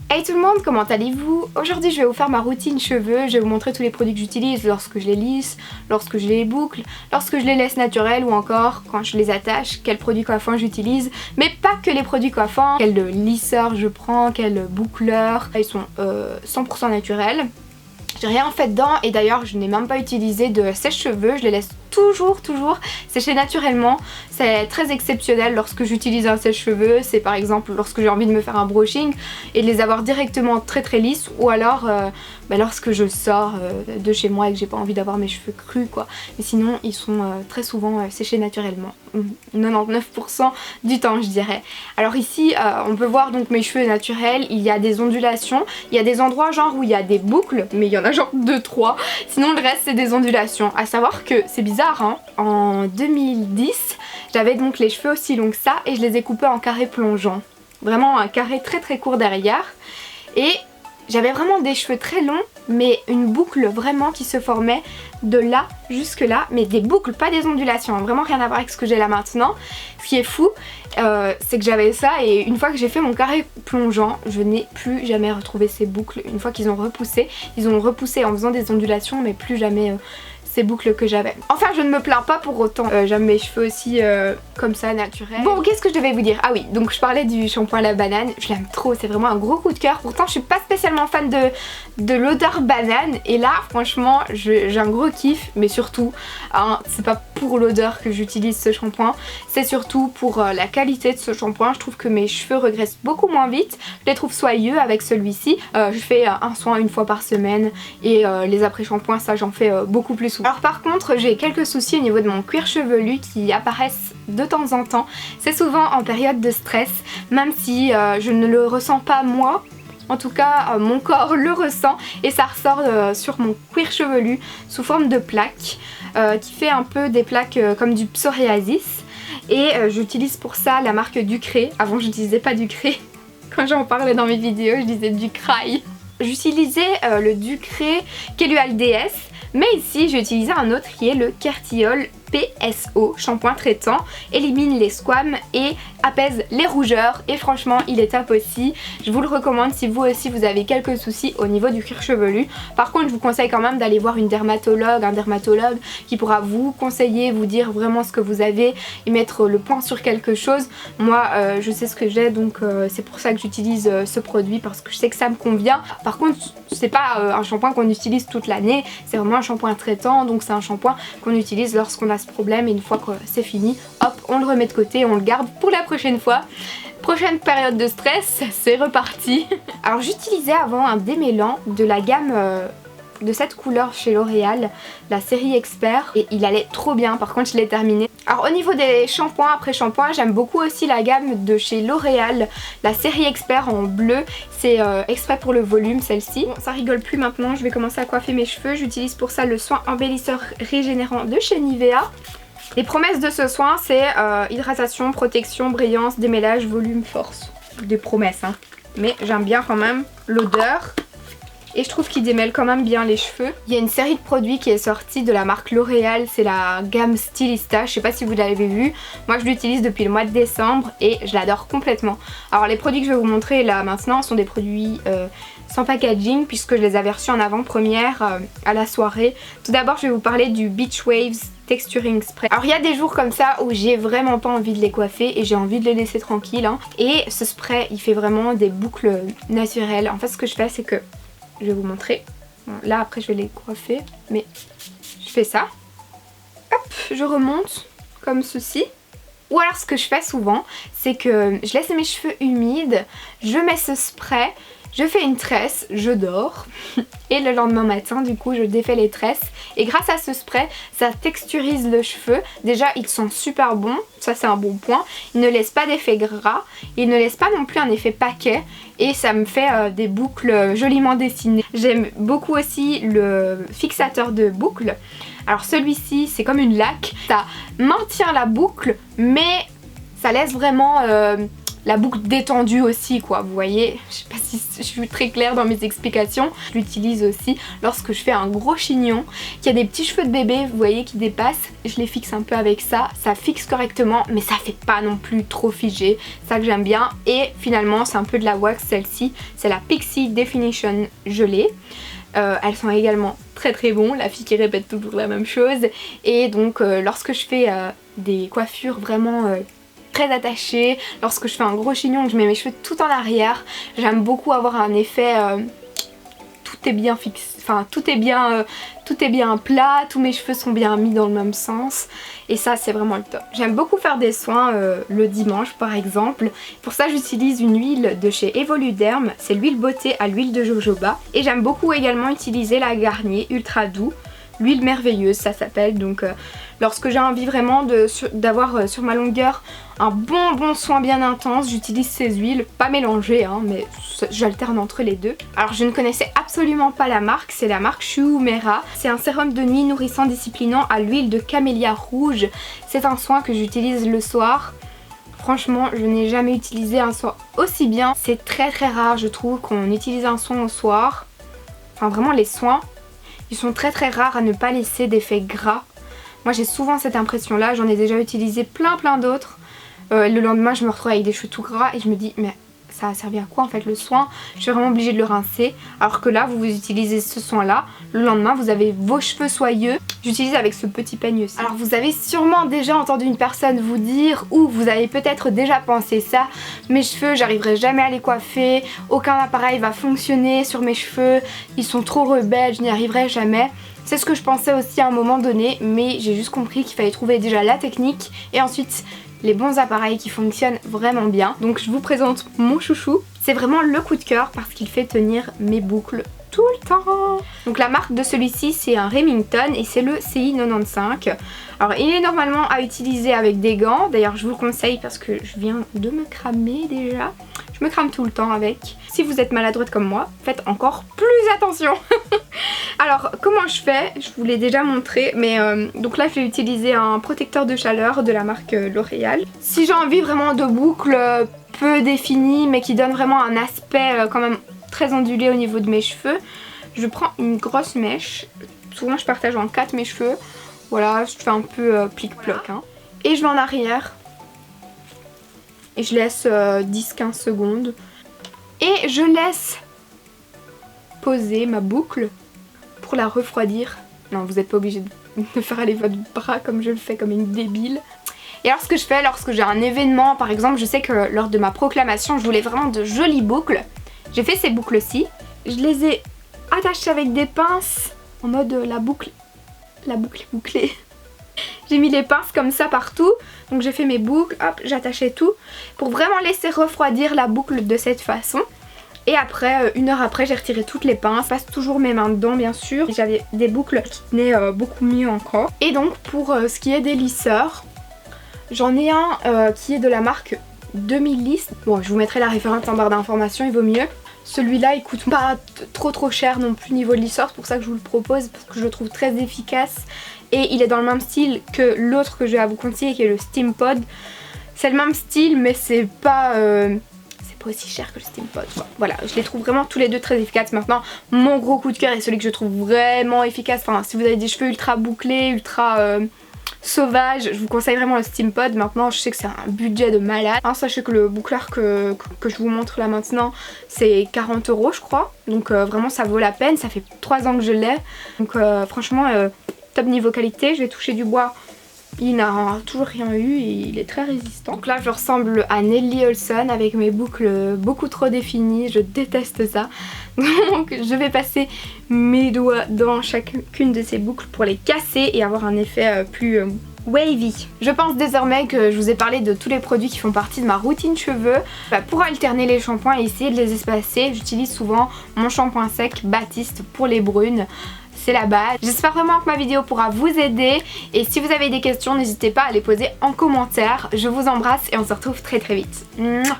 Hey tout le monde, comment allez-vous? Aujourd'hui je vais vous faire ma routine cheveux, je vais vous montrer tous les produits que j'utilise lorsque je les lisse, lorsque je les boucle, lorsque je les laisse naturels ou encore quand je les attache, quels produits coiffants j'utilise, mais pas que les produits coiffants, quel lisseur je prends, quel boucleur, ils sont 100% naturels. J'ai rien fait dedans et d'ailleurs je n'ai même pas utilisé de sèche-cheveux, je les laisse toujours sécher naturellement. C'est très exceptionnel lorsque j'utilise un sèche-cheveux, c'est par exemple lorsque j'ai envie de me faire un brushing et de les avoir directement très lisses, ou alors lorsque je sors de chez moi et que j'ai pas envie d'avoir mes cheveux crus quoi. Mais sinon ils sont très souvent séchés naturellement, 99% du temps je dirais. Alors ici on peut voir donc mes cheveux naturels, il y a des ondulations, il y a des endroits genre où il y a des boucles, mais il y en a genre 2-3, sinon le reste c'est des ondulations. À savoir que c'est bizarre hein, en 2010 j'avais donc les cheveux aussi longs que ça et je les ai coupés en carré plongeant, vraiment un carré très court derrière, et j'avais vraiment des cheveux très longs mais une boucle vraiment qui se formait de là jusque là, mais des boucles, pas des ondulations, vraiment rien à voir avec ce que j'ai là maintenant. Ce qui est fou c'est que j'avais ça et une fois que j'ai fait mon carré plongeant je n'ai plus jamais retrouvé ces boucles. Une fois qu'ils ont repoussé, ils ont repoussé en faisant des ondulations mais plus jamais ces boucles que j'avais. Enfin je ne me plains pas pour autant, j'aime mes cheveux aussi comme ça naturels. Bon, qu'est-ce que je devais vous dire? Ah oui, donc je parlais du shampoing à la banane, je l'aime trop, c'est vraiment un gros coup de cœur. Pourtant je suis pas spécialement fan de l'odeur banane et là franchement j'ai un gros kiff, mais surtout hein, c'est pas pour l'odeur que j'utilise ce shampoing, c'est surtout pour la qualité de ce shampoing. Je trouve que mes cheveux regressent beaucoup moins vite, je les trouve soyeux avec celui-ci. Je fais un soin une fois par semaine et les après-shampoings ça j'en fais beaucoup plus souvent. Alors par contre j'ai quelques soucis au niveau de mon cuir chevelu qui apparaissent de temps en temps. C'est souvent en période de stress, même si je ne le ressens pas moi. En tout cas mon corps le ressent et ça ressort sur mon cuir chevelu sous forme de plaques qui fait un peu des plaques comme du psoriasis. Et j'utilise pour ça la marque Ducré. Avant j'utilisais pas Ducré, quand j'en parlais dans mes vidéos je disais Ducrail. J'utilisais le Ducré Kelual DS, mais ici j'ai utilisé un autre qui est le Kertiol PSO, shampoing traitant, élimine les squames et apaise les rougeurs, et franchement il est top aussi. Je vous le recommande si vous aussi vous avez quelques soucis au niveau du cuir chevelu. Par contre je vous conseille quand même d'aller voir une dermatologue, un dermatologue qui pourra vous conseiller, vous dire vraiment ce que vous avez et mettre le point sur quelque chose. Moi je sais ce que j'ai, donc c'est pour ça que j'utilise ce produit, parce que je sais que ça me convient. Par contre c'est pas un shampoing qu'on utilise toute l'année, c'est vraiment un shampoing traitant, donc c'est un shampoing qu'on utilise lorsqu'on a ce problème et une fois que c'est fini, hop, on le remet de côté et on le garde pour la prochaine fois. Prochaine période de stress, c'est reparti. Alors j'utilisais avant un démêlant de la gamme de cette couleur chez L'Oréal, la série Expert, et il allait trop bien. Par contre je l'ai terminé. Alors au niveau des shampoings après shampoing, j'aime beaucoup aussi la gamme de chez L'Oréal, la série Expert en bleu, c'est exprès pour le volume celle-ci. Bon, ça rigole plus maintenant, je vais commencer à coiffer mes cheveux. J'utilise pour ça le soin embellisseur régénérant de chez Nivea. Les promesses de ce soin c'est hydratation, protection, brillance, démêlage, volume, force. Des promesses hein, mais j'aime bien quand même l'odeur. Et je trouve qu'il démêle quand même bien les cheveux. Il y a une série de produits qui est sortie de la marque L'Oréal, c'est la gamme Stylista, je sais pas si vous l'avez vu. Moi je l'utilise depuis le mois de décembre et je l'adore complètement. Alors les produits que je vais vous montrer là maintenant sont des produits sans packaging, puisque je les avais reçus en avant-première à la soirée. Tout d'abord je vais vous parler du Beach Waves Texturing Spray. Alors il y a des jours comme ça où j'ai vraiment pas envie de les coiffer et j'ai envie de les laisser tranquilles hein. Et ce spray il fait vraiment des boucles naturelles. En fait ce que je fais c'est que je vais vous montrer. Bon, là après je vais les coiffer, mais je fais ça. Hop, je remonte comme ceci. Ou alors ce que je fais souvent, c'est que je laisse mes cheveux humides, je mets ce spray, je fais une tresse, je dors et le lendemain matin du coup je défais les tresses et grâce à ce spray ça texturise le cheveu. Déjà il sent super bon, ça c'est un bon point, il ne laisse pas d'effet gras, il ne laisse pas non plus un effet paquet et ça me fait des boucles joliment dessinées. J'aime beaucoup aussi le fixateur de boucles. Alors celui-ci c'est comme une laque, ça maintient la boucle mais ça laisse vraiment la boucle détendue aussi quoi, vous voyez. Je sais pas si je suis très claire dans mes explications. Je l'utilise aussi lorsque je fais un gros chignon, qu'il y a des petits cheveux de bébé, vous voyez, qui dépassent. Je les fixe un peu avec ça, ça fixe correctement mais ça fait pas non plus trop figé, ça que j'aime bien. Et finalement c'est un peu de la wax, celle-ci, c'est la Pixi Definition gelée. Elles sont également très très bons, la fille qui répète toujours la même chose. Et donc lorsque je fais des coiffures vraiment très attachées, lorsque je fais un gros chignon, que je mets mes cheveux tout en arrière, j'aime beaucoup avoir un effet tout est bien fixe, enfin tout est bien plat, tous mes cheveux sont bien mis dans le même sens et ça c'est vraiment le top. J'aime beaucoup faire des soins le dimanche par exemple. Pour ça j'utilise une huile de chez Evoluderm, c'est l'huile beauté à l'huile de jojoba. Et j'aime beaucoup également utiliser la Garnier Ultra Doux, l'huile merveilleuse ça s'appelle. Donc lorsque j'ai envie vraiment d'avoir sur ma longueur un bon soin bien intense, j'utilise ces huiles, pas mélangées hein, mais j'alterne entre les deux. Alors je ne connaissais absolument pas la marque, c'est la marque Shuumera. C'est un sérum de nuit nourrissant disciplinant à l'huile de camélia rouge. C'est un soin que j'utilise le soir. Franchement je n'ai jamais utilisé un soin aussi bien. C'est très rare je trouve qu'on utilise un soin au soir. Enfin vraiment les soins, ils sont très rares à ne pas laisser d'effet gras. Moi j'ai souvent cette impression là, j'en ai déjà utilisé plein d'autres. Le lendemain je me retrouve avec des cheveux tout gras et je me dis mais ça a servi à quoi en fait le soin? Je suis vraiment obligée de le rincer. Alors que là vous utilisez ce soin là, le lendemain vous avez vos cheveux soyeux. J'utilise avec ce petit peigne aussi. Alors vous avez sûrement déjà entendu une personne vous dire, ou vous avez peut-être déjà pensé ça: mes cheveux j'arriverai jamais à les coiffer, aucun appareil va fonctionner sur mes cheveux, ils sont trop rebelles, je n'y arriverai jamais. C'est ce que je pensais aussi à un moment donné, mais j'ai juste compris qu'il fallait trouver déjà la technique et ensuite les bons appareils qui fonctionnent vraiment bien. Donc je vous présente mon chouchou. C'est vraiment le coup de cœur parce qu'il fait tenir mes boucles tout le temps. Donc la marque de celui-ci c'est un Remington et c'est le CI95. Alors il est normalement à utiliser avec des gants. D'ailleurs je vous le conseille parce que je viens de me cramer déjà. Je me crame tout le temps avec. Si vous êtes maladroite comme moi, faites encore plus attention. Alors comment je fais? Je vous l'ai déjà montré, mais donc là je vais utiliser un protecteur de chaleur de la marque L'Oréal. Si j'ai envie vraiment de boucles peu définies mais qui donnent vraiment un aspect quand même très ondulé au niveau de mes cheveux, je prends une grosse mèche. Souvent je partage en 4 mes cheveux. Voilà, je fais un peu plic-ploc hein. Et je vais en arrière. Et je laisse 10-15 secondes. Et je laisse poser ma boucle pour la refroidir. Non, vous n'êtes pas obligé de faire aller votre bras comme je le fais comme une débile. Et alors ce que je fais lorsque j'ai un événement, par exemple, je sais que lors de ma proclamation, je voulais vraiment de jolies boucles. J'ai fait ces boucles-ci. Je les ai attachées avec des pinces en mode la boucle est bouclée. J'ai mis les pinces comme ça partout, donc j'ai fait mes boucles, hop, j'attachais tout pour vraiment laisser refroidir la boucle de cette façon. Et après, 1 heure après, j'ai retiré toutes les pinces. Je passe toujours mes mains dedans bien sûr. J'avais des boucles qui tenaient beaucoup mieux encore. Et donc pour ce qui est des lisseurs, j'en ai un qui est de la marque 2000 Lisse. Bon, je vous mettrai la référence en barre d'informations, il vaut mieux. Celui-là il coûte pas trop cher non plus niveau lisseur, c'est pour ça que je vous le propose parce que je le trouve très efficace. Et il est dans le même style que l'autre que je vais à vous conseiller qui est le Steam Pod. C'est le même style mais c'est pas aussi cher que le Steam Pod quoi. Voilà, je les trouve vraiment tous les deux très efficaces. Maintenant mon gros coup de cœur est celui que je trouve vraiment efficace. Enfin si vous avez des cheveux ultra bouclés, ultra sauvages, je vous conseille vraiment le Steam Pod. Maintenant je sais que c'est un budget de malade hein, sachez que le boucleur que je vous montre là maintenant c'est 40 € je crois. Donc vraiment ça vaut la peine, ça fait 3 ans que je l'ai. Donc franchement top niveau qualité. Je vais toucher du bois, il n'a toujours rien eu et il est très résistant. Donc là je ressemble à Nelly Olson avec mes boucles beaucoup trop définies, je déteste ça. Donc je vais passer mes doigts dans chacune de ces boucles pour les casser et avoir un effet plus wavy. Je pense désormais que je vous ai parlé de tous les produits qui font partie de ma routine cheveux. Pour alterner les shampoings et essayer de les espacer, j'utilise souvent mon shampoing sec Baptiste pour les brunes. C'est la base. J'espère vraiment que ma vidéo pourra vous aider et si vous avez des questions n'hésitez pas à les poser en commentaire. Je vous embrasse et on se retrouve très vite. Mouah.